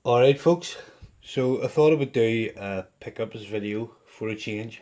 Alright folks, so I thought I would do a pickups video for a change.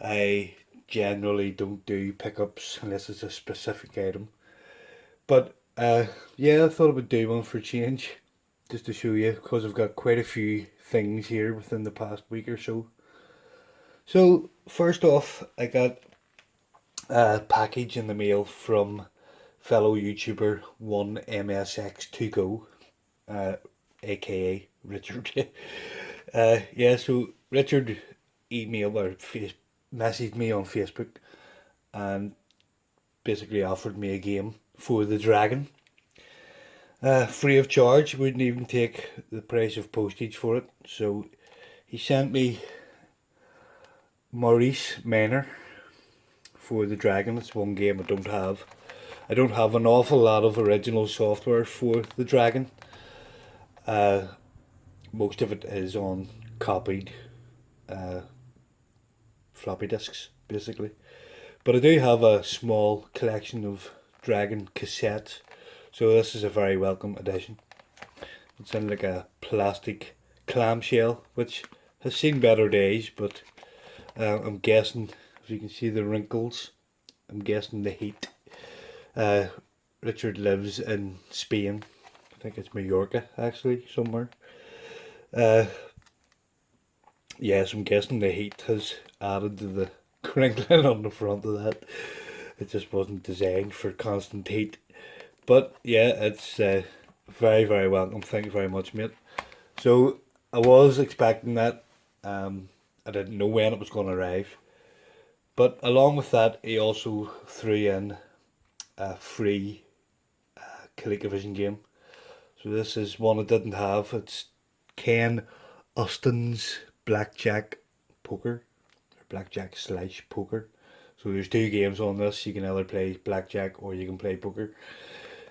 I generally don't do pickups unless it's a specific item. But yeah, I thought I would do one for a change just to show you because I've got quite a few things here within the past week or so. So first off, I got a package in the mail from fellow YouTuber 1MSX2Go, uh, aka Richard. Yeah, so Richard emailed or messaged me on Facebook and basically offered me a game for the Dragon. Free of charge, wouldn't even take the price of postage for it. So he sent me Maurice Manor for the Dragon. It's one game I don't have. I don't have an awful lot of original software for the Dragon. Uh, Most of it is on copied uh, floppy disks, basically. But I do have a small collection of Dragon cassettes, so this is a very welcome addition. It's in like a plastic clamshell, which has seen better days, but I'm guessing, if you can see the wrinkles, I'm guessing the heat. Uh, Richard lives in Spain. I think it's Mallorca, actually, somewhere. Uh, yes, I'm guessing the heat has added to the crinkling on the front of that. It just wasn't designed for constant heat. But yeah, it's very, very welcome. Thank you very much, mate. So I was expecting that. I didn't know when it was going to arrive. But along with that, he also threw in a free ColecoVision game. So this is one I didn't have. It's Ken Austin's Blackjack Poker, or Blackjack slash Poker. So there's two games on this. You can either play blackjack or you can play poker.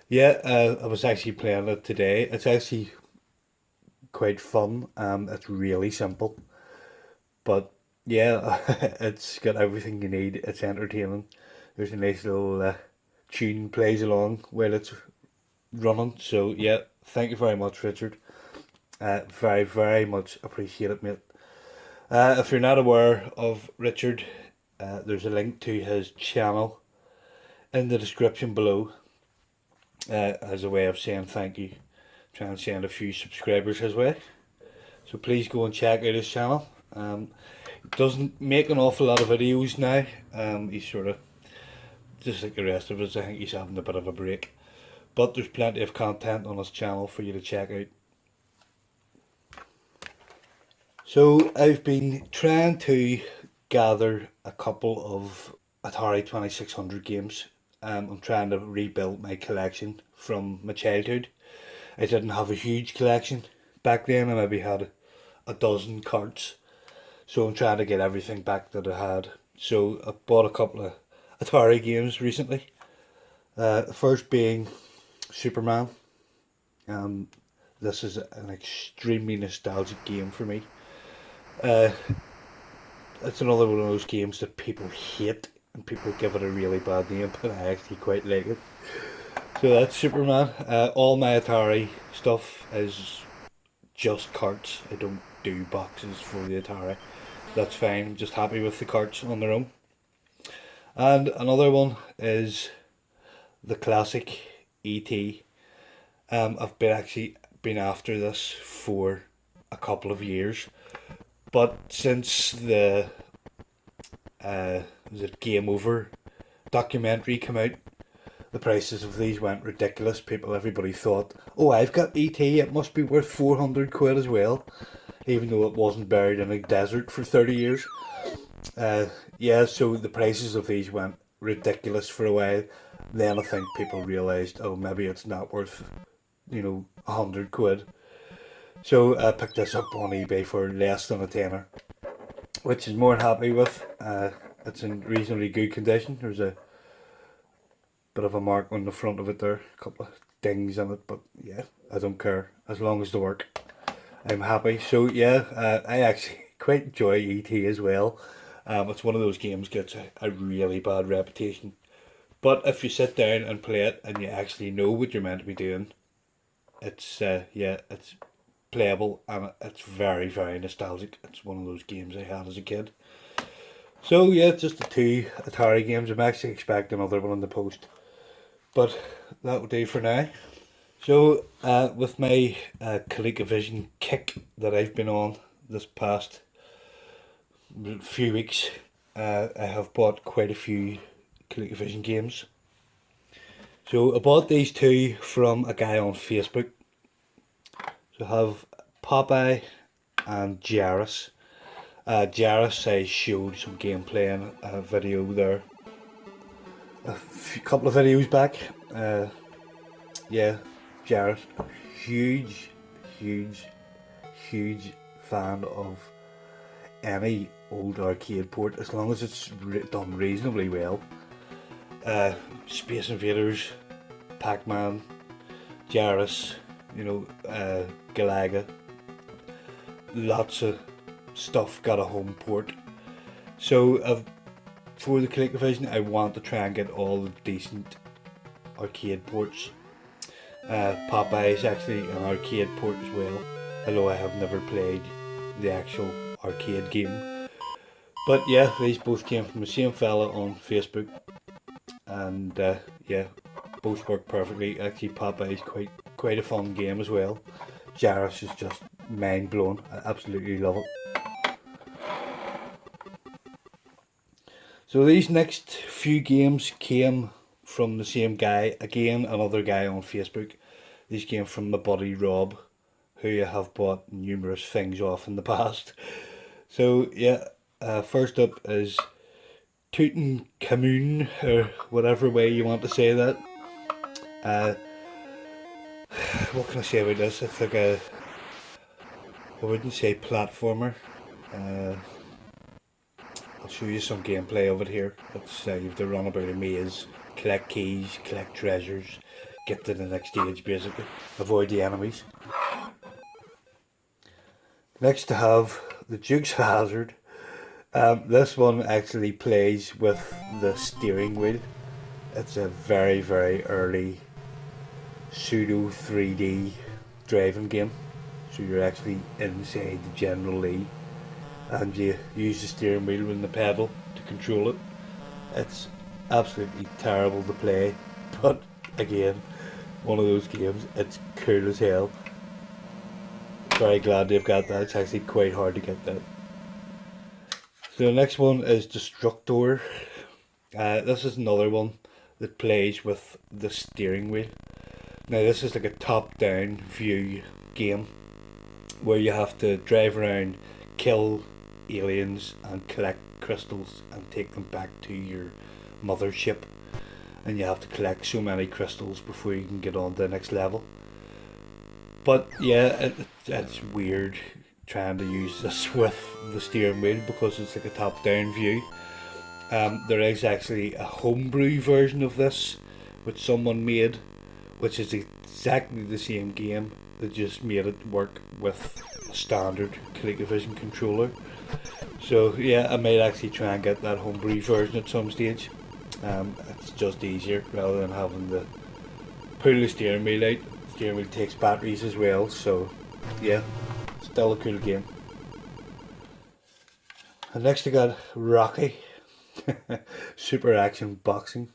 Yeah, I was actually playing it today. It's actually quite fun. It's really simple, but yeah, it's got everything you need. It's entertaining. There's a nice little tune plays along while it's running. So yeah, thank you very much, Richard. Very, very much appreciate it, mate. If you're not aware of Richard, there's a link to his channel in the description below as a way of saying thank you. Trying to send a few subscribers his way. So please go and check out his channel. He doesn't make an awful lot of videos now. He's sort of, just like the rest of us, I think he's having a bit of a break. But there's plenty of content on his channel for you to check out. So I've been trying to gather a couple of Atari 2600 games. I'm trying to rebuild my collection from my childhood. I didn't have a huge collection back then. I maybe had a dozen carts. So I'm trying to get everything back that I had. So I bought a couple of Atari games recently. The first being Superman. Um, this is an extremely nostalgic game for me. Uh, it's another one of those games that people hate and people give it a really bad name, but I actually quite like it. So that's Superman. All my Atari stuff is just carts. I don't do boxes for the Atari. That's fine. I'm just happy with the carts on their own. And another one is the classic ET. I've been after this for a couple of years, but since the was it Game Over documentary came out, the prices of these went ridiculous. Everybody thought, oh, I've got ET, it must be worth 400 quid as well, even though it wasn't buried in a desert for 30 years. Uh, yeah, so the prices of these went ridiculous for a while. Then I think people realised, oh, maybe it's not worth, 100 quid. So I picked this up on eBay for less than a tenner, which is more than happy with. It's in reasonably good condition. There's a bit of a mark on the front of it there, a couple of dings in it, but yeah, I don't care as long as they work. I'm happy. So yeah, I actually quite enjoy ET as well. It's one of those games gets a really bad reputation, but if you sit down and play it and you actually know what you're meant to be doing, it's yeah, it's playable, and it's very, very nostalgic. It's one of those games I had as a kid. So yeah, just the two Atari games. I'm actually expecting another one in the post, but that will do for now. So with my ColecoVision kick that I've been on this past few weeks, I have bought quite a few ColecoVision games. So I bought these two from a guy on Facebook. So I have Popeye and Jairus. Jairus, I showed some gameplay in a video there couple of videos back. Yeah, Jairus, huge, huge, huge fan of any old arcade port as long as it's done reasonably well. Space Invaders, Pac-Man, Jairus, Galaga, lots of stuff got a home port. So for the ColecoVision, I want to try and get all the decent arcade ports. Popeye is actually an arcade port as well, although I have never played the actual arcade game. But yeah, these both came from the same fella on Facebook, and yeah, both work perfectly. Actually, Popeye is quite a fun game as well. Jairus is just mind blowing. I absolutely love it. So these next few games came from the same guy, again another guy on Facebook. These came from my buddy Rob, who I have bought numerous things off in the past. So yeah, first up is Tutankhamun, or whatever way you want to say that. What can I say about this? It's like I wouldn't say platformer. I'll show you some gameplay of it here. It's you have to run about a maze, collect keys, collect treasures, get to the next stage basically, avoid the enemies. Next I have the Dukes of Hazzard. This one actually plays with the steering wheel. It's a very, very early pseudo 3D driving game. So you're actually inside the General Lee and you use the steering wheel and the pedal to control it. It's absolutely terrible to play, but again, one of those games, it's cool as hell. Very glad they've got that. It's actually quite hard to get that. So the next one is Destructor. This is another one that plays with the steering wheel. Now this is like a top-down view game where you have to drive around, kill aliens and collect crystals and take them back to your mothership, and you have to collect so many crystals before you can get on to the next level. But yeah, it's weird trying to use this with the steering wheel because it's like a top-down view. There is actually a homebrew version of this which someone made, which is exactly the same game. They just made it work with a standard ColecoVision controller. So yeah, I might actually try and get that homebrew version at some stage. It's just easier rather than having to pull the steering wheel out. The steering wheel takes batteries as well, so yeah, still a cool game. And next I got Rocky, Super Action Boxing.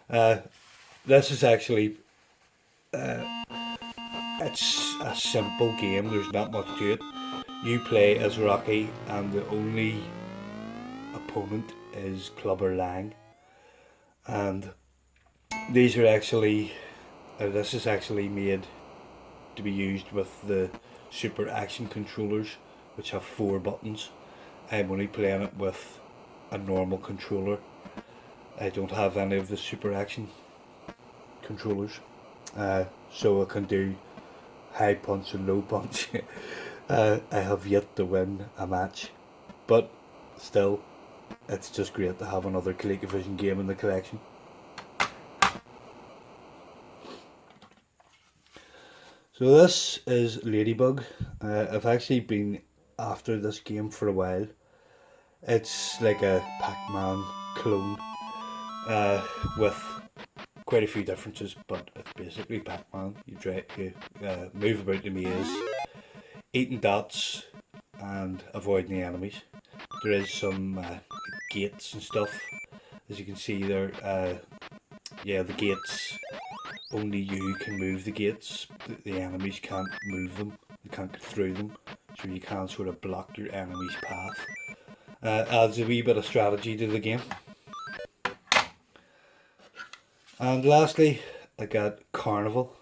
This is actually it's a simple game. There's not much to it. You play as Rocky, and the only opponent is Clubber Lang. And these are actually, this is actually made to be used with the Super Action controllers, which have 4 buttons. I'm only playing it with a normal controller. I don't have any of the Super Action controllers, so I can do high punch and low punch. I have yet to win a match, but still, it's just great to have another ColecoVision game in the collection. So this is Ladybug. I've actually been after this game for a while. It's like a Pac-Man clone with quite a few differences, but it's basically Pac-Man. You move about the maze, eating dots and avoiding the enemies. There is some gates and stuff, as you can see there. Yeah, the gates, only you can move the gates. The enemies can't move them, they can't get through them, so you can't sort of block your enemy's path. Adds a wee bit of strategy to the game. And lastly, I got Carnival,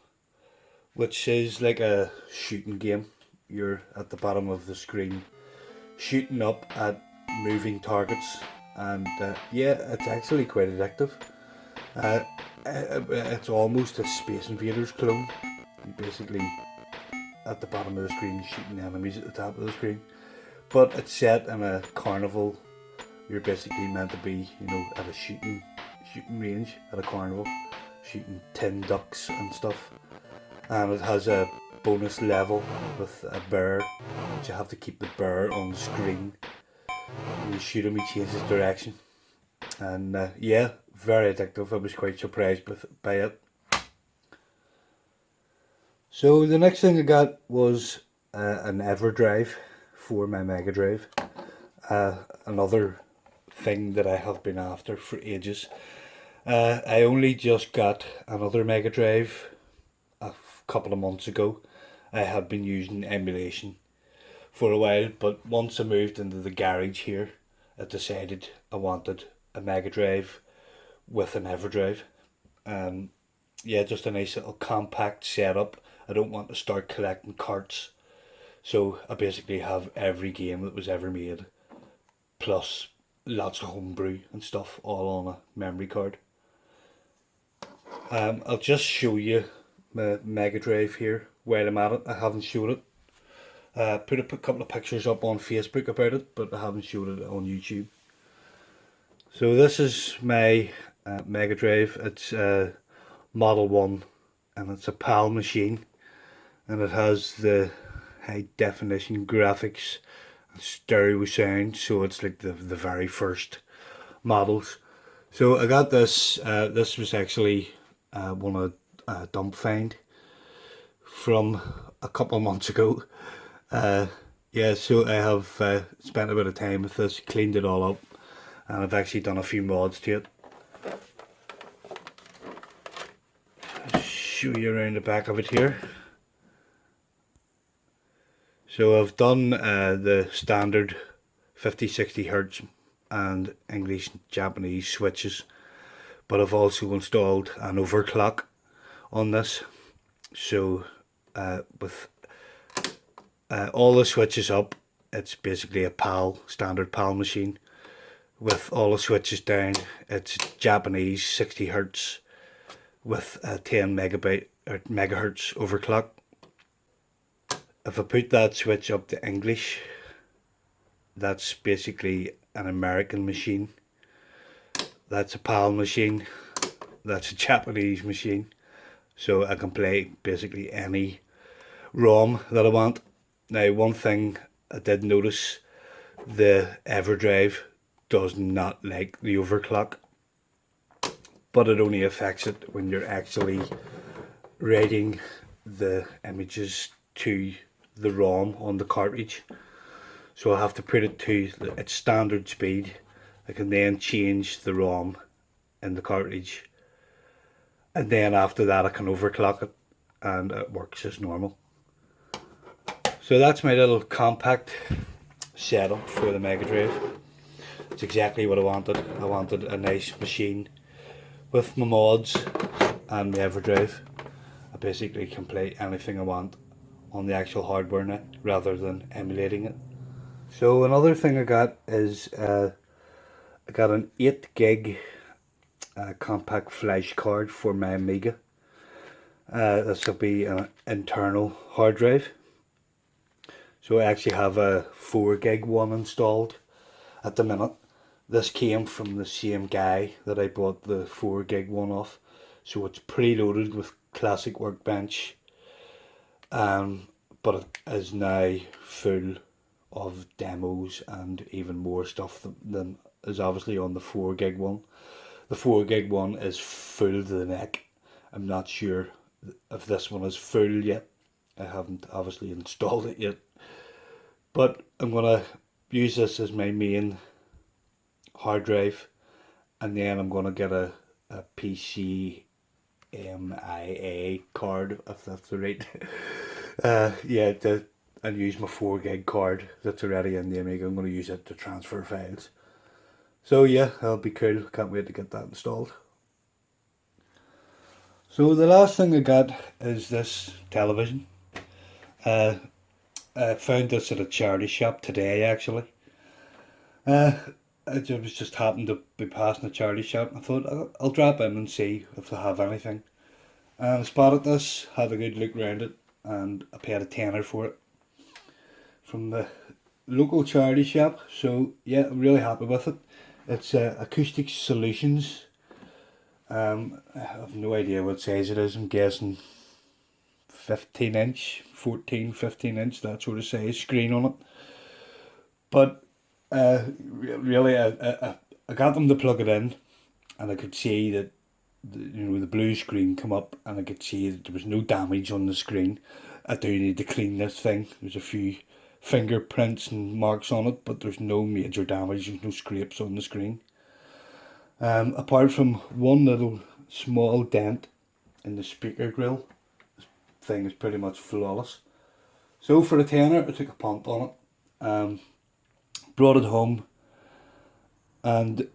which is like a shooting game. You're at the bottom of the screen shooting up at moving targets, and yeah, it's actually quite addictive. It's almost a Space Invaders clone. You basically at the bottom of the screen shooting enemies at the top of the screen, but it's set in a carnival. You're basically meant to be, you know, at a shooting range at a carnival, shooting tin ducks and stuff. And it has a bonus level with a bear, but you have to keep the bear on screen. When you shoot him, he changes direction. And yeah, very addictive. I was quite surprised by it. So the next thing I got was an EverDrive for my Mega Drive. Another thing that I have been after for ages. I only just got another Mega Drive a couple of months ago. I had been using emulation for a while, but once I moved into the garage here, I decided I wanted a Mega Drive with an EverDrive. Yeah, just a nice little compact setup. I don't want to start collecting carts, so I basically have every game that was ever made, plus lots of homebrew and stuff, all on a memory card. I'll just show you my Mega Drive here while I'm at it. I haven't showed it. Put a couple of pictures up on Facebook about it, but I haven't showed it on YouTube. So this is my Mega Drive. It's Model 1, and it's a PAL machine, and it has the high definition graphics and stereo sound, so it's like the very first models. So I got this. This was actually one of Dump Find from a couple of months ago. Yeah, so I have spent a bit of time with this, cleaned it all up, and I've actually done a few mods to it. I'll show you around the back of it here. So I've done the standard 50-60 Hz and English and Japanese switches, but I've also installed an overclock on this. So with all the switches up, it's basically a PAL, standard PAL machine. With all the switches down, it's Japanese 60 Hz with a 10 megahertz overclock. If I put that switch up to English, that's basically an American machine. That's a PAL machine. That's a Japanese machine. So I can play basically any ROM that I want. Now, one thing I did notice, the EverDrive does not like the overclock, but it only affects it when you're actually writing the images to the ROM on the cartridge. So I have to put it to its standard speed. I can then change the ROM in the cartridge, and then after that I can overclock it and it works as normal. So that's my little compact setup for the Mega Drive. It's exactly what I wanted. I wanted a nice machine with my mods and my EverDrive. I basically can play anything I want on the actual hardware now, rather than emulating it. So another thing I got is I got an 8 gig compact flash card for my Amiga. This will be an internal hard drive. So I actually have a 4 gig one installed at the minute. This came from the same guy that I bought the 4 gig one off. So it's preloaded with Classic Workbench, but it is now full of demos and even more stuff than is obviously on the 4 gig one. The 4 gig one is full to the neck. I'm not sure if this one is full yet. I haven't obviously installed it yet. But I'm gonna use this as my main hard drive, and then I'm gonna get a PCMIA card, if that's the right. Yeah, and use my 4 gig card that's already in the Amiga. I'm gonna use it to transfer files. So yeah, that'll be cool. Can't wait to get that installed. So the last thing I got is this television. Uh, I found this at a charity shop today, actually. Uh, I was just happened to be passing a charity shop. I thought I'll drop in and see if they have anything. And I spotted this, had a good look around it, and I paid a tenner for it from the local charity shop. So yeah, I'm really happy with it. It's Acoustic Solutions. I have no idea what size it is. I'm guessing 15 inch, 14, 15 inch, that sort of size screen on it. But really, I got them to plug it in, and I could see that the blue screen come up, and I could see that there was no damage on the screen. I do need to clean this thing. There's a few fingerprints and marks on it, but there's no major damage. There's no scrapes on the screen. Apart from one little small dent in the speaker grill, this thing is pretty much flawless. So for a tenner, I took a punt on it. Brought it home, and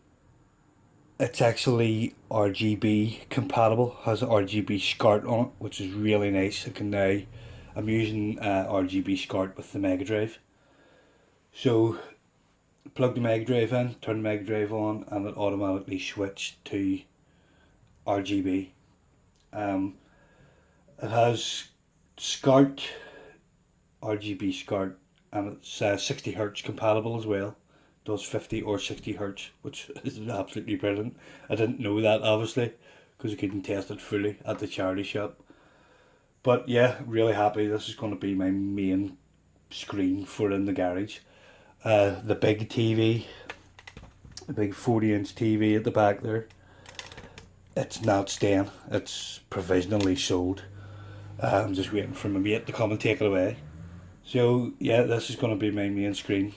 it's actually RGB compatible. Has RGB SCART on it, which is really nice. I'm using RGB SCART with the Mega Drive. So plug the Mega Drive in, turn the Mega Drive on, and it automatically switched to RGB. It has SCART, RGB SCART, and it's 60 hertz compatible as well. Does 50 or 60 hertz, which is absolutely brilliant. I didn't know that, obviously, because I couldn't test it fully at the charity shop. But yeah, really happy. This is going to be my main screen for in the garage. The big TV, the big 40-inch TV at the back there, it's not staying. It's provisionally sold. I'm just waiting for my mate to come and take it away. So yeah, this is going to be my main screen.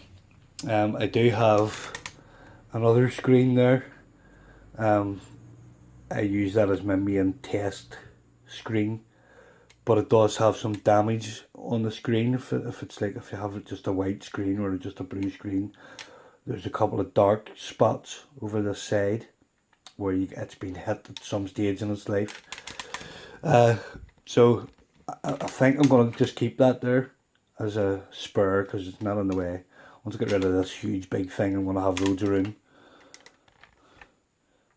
I do have another screen there. I use that as my main test screen, but it does have some damage on the screen. If you have just a white screen or just a blue screen, there's a couple of dark spots over the side where it's been hit at some stage in its life. So I think I'm going to just keep that there as a spare, because it's not in the way. Once I get rid of this huge big thing, I'm going to have loads of room.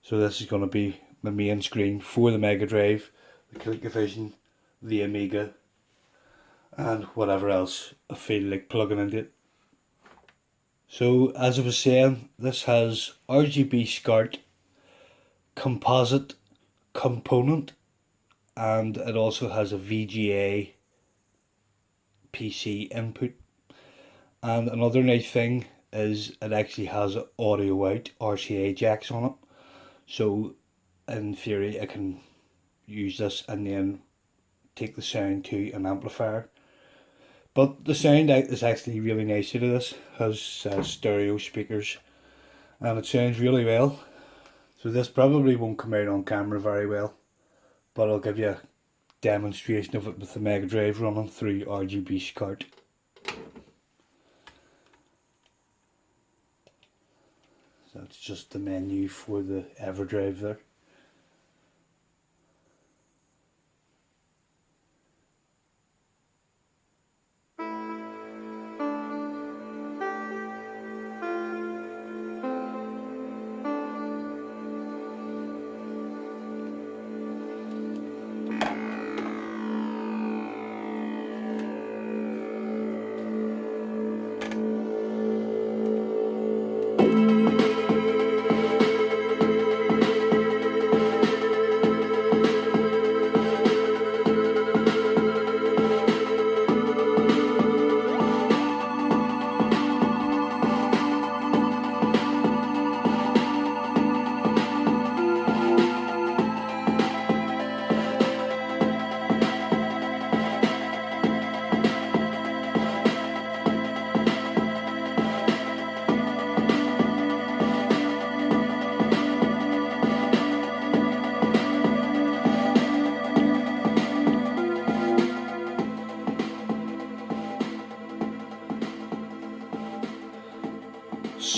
So this is going to be my main screen for the Mega Drive, the ColecoVision, the Amiga, and whatever else I feel like plugging into it. So as I was saying, this has RGB SCART, composite component, and it also has a VGA PC input. And another nice thing is it actually has audio out RCA jacks on it. So in theory I can use this and then take the sound to an amplifier. But the sound is actually really nice out of this. It has stereo speakers and it sounds really well. So this probably won't come out on camera very well, but I'll give you a demonstration of it with the Mega Drive running through RGB SCART. So that's just the menu for the EverDrive there.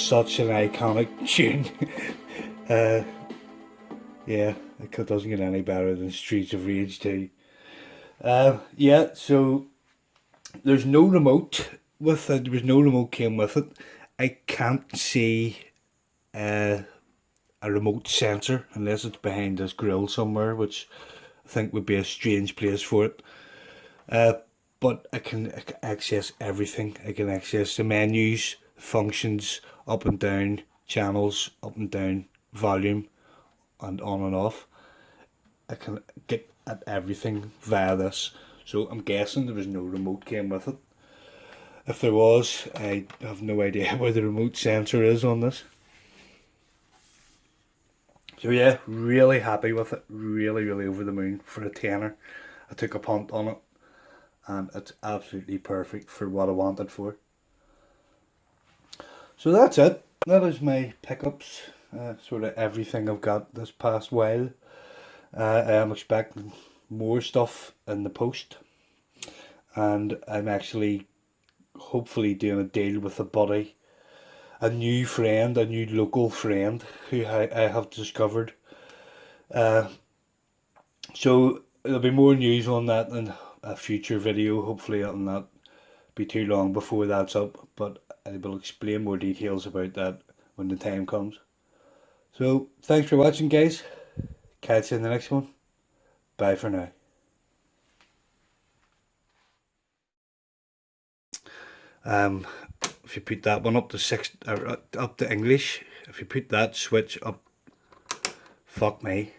such an iconic tune. Yeah, it doesn't get any better than Streets of Rage 2. Yeah, so there's no remote with it. There was no remote came with it. I can't see uh, a remote sensor unless it's behind this grill somewhere, which I think would be a strange place for it. But I can access everything. I can access the menus, functions, up and down, channels, up and down, volume, and on and off. I can get at everything via this. So I'm guessing there was no remote came with it. If there was, I have no idea where the remote sensor is on this. So yeah, really happy with it. Really, really over the moon for a tenner. I took a punt on it, and it's absolutely perfect for what I wanted for. So that's it. That is my pickups. Sort of everything I've got this past while. I am expecting more stuff in the post, and I'm actually hopefully doing a deal with a buddy, a new friend, a new local friend who I have discovered. Uh, so there'll be more news on that in a future video. Hopefully it'll not be too long before that's up, but I will explain more details about that when the time comes. So thanks for watching, guys. Catch you in the next one. Bye for now. Um, if you put that one up to up to English, if you put that switch up, fuck me.